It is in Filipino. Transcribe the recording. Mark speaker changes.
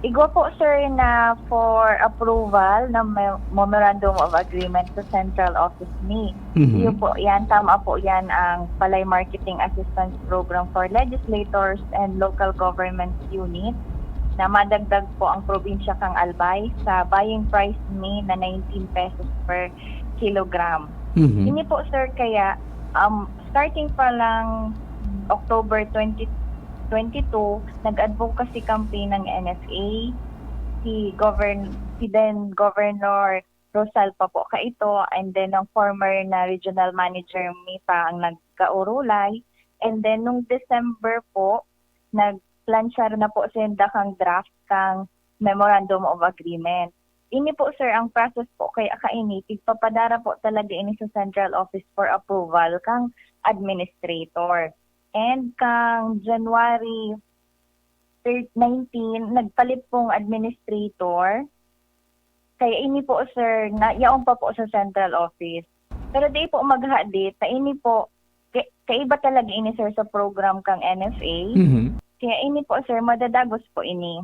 Speaker 1: Igwa po sir na for approval ng Memorandum of Agreement sa Central Office ni.
Speaker 2: Mhm.
Speaker 1: Yun po yan, tama po yan ang Palay Marketing Assistance Program for Legislators and Local Government Unit na madagdag po ang probinsya kang Albay sa buying price ni na 19 pesos per kilogram.
Speaker 2: Mhm.
Speaker 1: Ini po sir kaya starting pa lang October 2022, nag-advocacy campaign ng NFA, si then Governor Rosal pa po kaito, and then ang former na regional manager mi pa ang nagkaurulay, and then nung December po, nagplansyar na po senda kang draft kang Memorandum of Agreement. Ini po sir ang process po kay akaini tigpapadara po talaga ini sa Central Office for approval kang administrator. And kang January 19, nagpalit pong administrator. Kaya ini po sir, yaon pa po sa Central Office. Pero di po maghadit, ta ini po, kaiba talaga ini sir sa program kang NFA.
Speaker 2: Mhm.
Speaker 1: Kaya ini po sir, madadagos po ini.